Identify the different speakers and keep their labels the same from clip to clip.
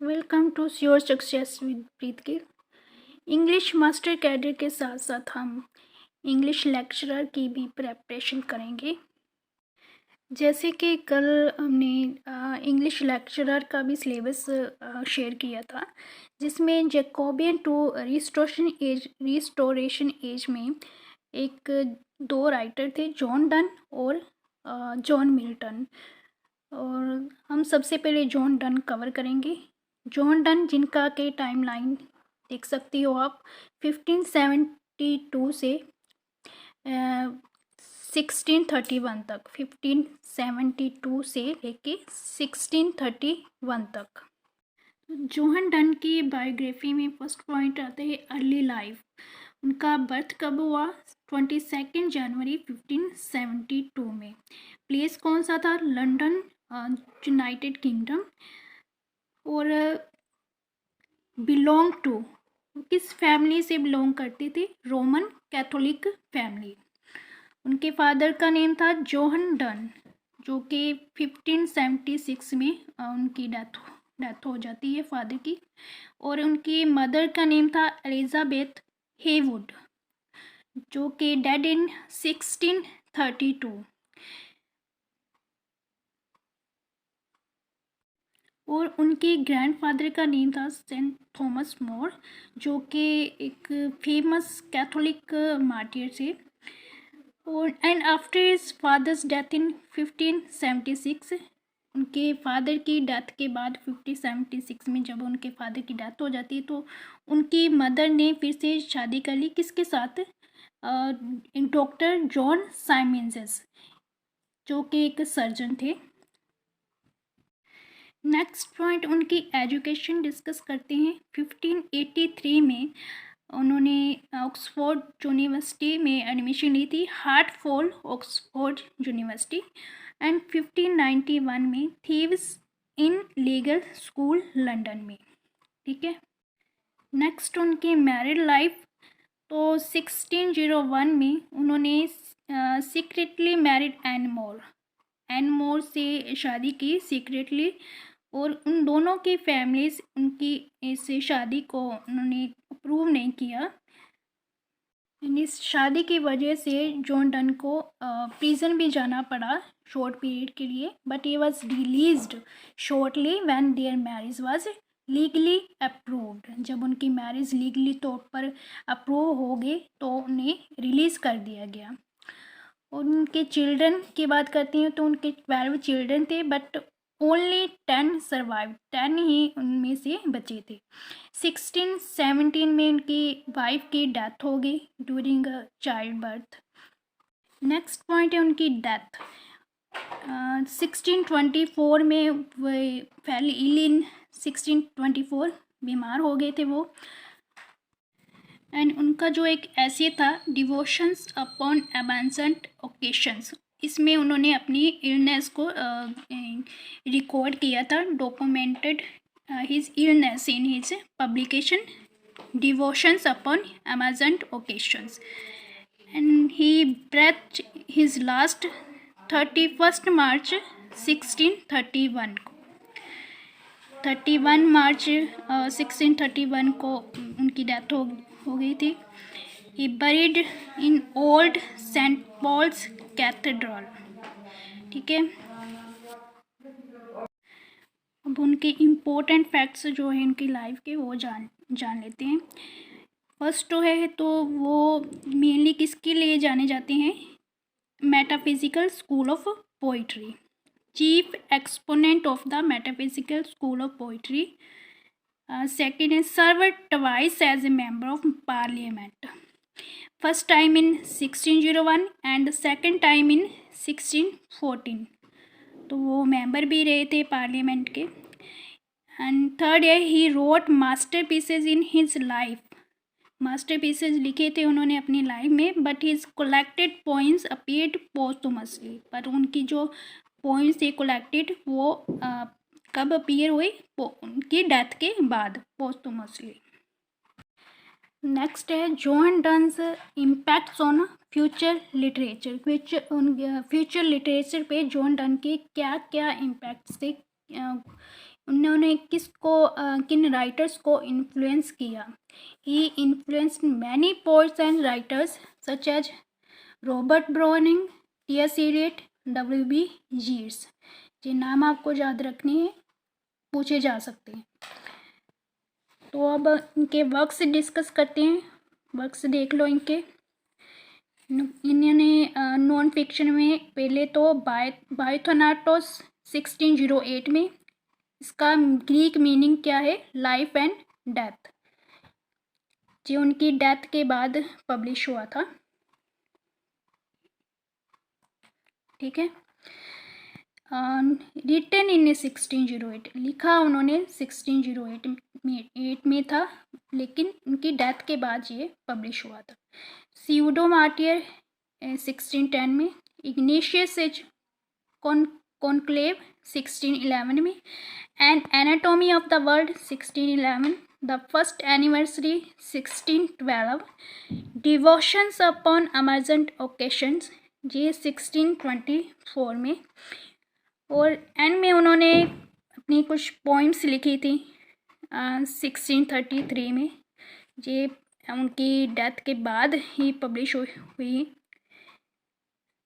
Speaker 1: Welcome to your success with Preet Gill. English master cadre के साथ साथ हम इंग्लिश लेक्चरर की भी प्रेपरेशन करेंगे। जैसे कि कल हमने इंग्लिश लेक्चरर का भी सिलेबस शेयर किया था, जिसमें जैकोबियन टू रिस्टोरेशन एज में दो राइटर थे, जॉन डन और जॉन मिल्टन। और हम सबसे पहले जॉन डन कवर करेंगे। जॉन डन, जिनका के टाइमलाइन देख सकती हो आप, 1572 से 1631 तक, 1572 से लेके 1631 तक। जॉन डन की बायोग्राफी में फर्स्ट पॉइंट आता है अर्ली लाइफ। उनका बर्थ कब हुआ? 22 जनवरी 1572 में। प्लेस कौन सा था? London, United kingdom. और बिलोंग टू, किस फैमिली से बिलोंग करते थे? Roman Catholic family. उनके फादर का नेम था जोहन डन, जो कि 1576 में उनकी डेथ हो जाती है फादर की। और उनकी मदर का नेम था एलिजाबेथ हेवुड, जो कि डेड इन 1632। और उनके ग्रैंडफादर का नेम था सेंट थॉमस मोर, जो कि एक फेमस कैथोलिक मार्टियर थे। और and after his father's death in 1576, उनके फादर की डेथ के बाद 1576 में जब उनके फादर की डेथ हो जाती है, तो उनकी मदर ने फिर से शादी कर ली। किसके साथ? डॉक्टर जॉन साइमंड्स, जो कि एक सर्जन थे। नेक्स्ट पॉइंट, उनकी एजुकेशन डिस्कस करते हैं। 1583 में उन्होंने ऑक्सफोर्ड यूनिवर्सिटी में एडमिशन ली थी, हार्टफोर्ड ऑक्सफोर्ड यूनिवर्सिटी। एंड 1591 में thieves in legal school London में। ठीक है। नेक्स्ट, उनकी मैरिड लाइफ। तो 1601 में उन्होंने सीक्रेटली मैरिड एन मोर से शादी की सीक्रेटली। और उन दोनों की फैमिलीज उनकी इस शादी को उन्होंने अप्रूव नहीं किया। इस शादी की वजह से जॉन डन को प्रिजन भी जाना पड़ा शॉर्ट पीरियड के लिए, but he was released shortly when there marriage was legally approved. जब उनकी मैरिज लीगली तौर पर अप्रूव हो गई तो उन्हें रिलीज़ कर दिया गया। और उनके चिल्ड्रन की बात करती हूँ तो उनके 12 चिल्ड्रन थे, बट ओनली 10 सर्वाइव, 10 ही उनमें से बचे थे। 1617 में उनकी वाइफ की डेथ हो गई during child birth. Next point है उनकी डेथ। 1624 में वो फेल इल इन 1624, बीमार हो गए थे वो। एंड उनका जो एक ऐसे था, डिवोशंस अपॉन एबेंसेंट ओकेशंस, इसमें उन्होंने अपनी इलनेस को रिकॉर्ड किया था, documented his illness in his publication devotions upon emergent occasions. And he breath his last 31 March 1631 को। 31 मार्च 1631 को उनकी डेथ हो गई थी। He buried in old Saint Paul's cathedral. ठीक है। अब उनके इम्पोर्टेंट फैक्ट्स जो है उनकी लाइफ के वो जान लेते हैं। फर्स्ट तो वो मेनली किसके लिए जाने जाते हैं? Metaphysical school of poetry, chief exponent of the metaphysical school of poetry. Second is served twice as a member of parliament. First time in 1601 and second time in 1614. तो वो मेंबर भी रहे थे पार्लियामेंट के। एंड थर्ड है, he wrote masterpieces in his life. Masterpieces लिखे थे उन्होंने अपनी लाइफ में, but his collected poems appeared posthumously. पर उनकी जो पोइम्स थे कलेक्टेड वो कब अपीयर हुई? उनकी डेथ के बाद, पोस्टुमसली। नेक्स्ट है John Donne's impacts on future literature. Future literature पे जॉन डन के क्या क्या इम्पैक्ट्स थे, उन्होंने किन राइटर्स को इन्फ्लुएंस किया? He influenced many poets and writers such as Robert Browning, T S. Eliot, W.B. yeats। ये नाम आपको याद रखने हैं, पूछे जा सकते हैं। तो अब इनके वर्क्स डिस्कस करते हैं। वर्क्स देख लो इनके। इन्होंने नॉन फिक्शन में पहले तो बायोथनाटोस 1608 में, इसका ग्रीक मीनिंग क्या है? Life and death. जो उनकी डेथ के बाद पब्लिश हुआ था, ठीक है। रिटन इन 1608, लिखा उन्होंने 1608 में था, लेकिन उनकी डेथ के बाद ये पब्लिश हुआ था। सीयूडो मार्टियर 1610 में, इग्नेशियस एज कॉन्क्लेव 1611 में, an anatomy of the world 1611, the first anniversary 1612, devotions upon emergent occasions ये 1624 में, और एंड में उन्होंने अपनी कुछ पोइम्स लिखी थी 1633 में। ये उनकी डेथ के बाद ही पब्लिश हुई।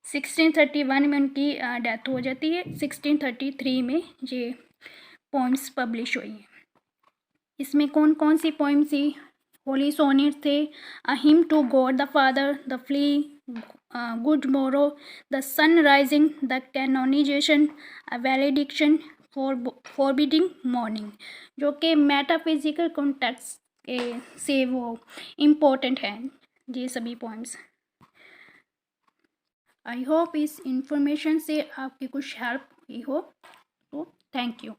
Speaker 1: 1631 में उनकी डेथ हो जाती है, 1633 में ये पोइम्स पब्लिश हुई हैं। इसमें कौन कौन सी पोइम थी? होली सोनेट थे, a hymn to God the father, the flea, good morrow, the sun rising, the canonization, a valediction, forbidding mourning, जो कि मेटाफिजिकल कॉन्टेक्स्ट से वो इम्पोर्टेंट हैं ये सभी पॉइंट्स। आई होप इस इंफॉर्मेशन से आपकी कुछ हेल्प हुई हो। तो थैंक यू।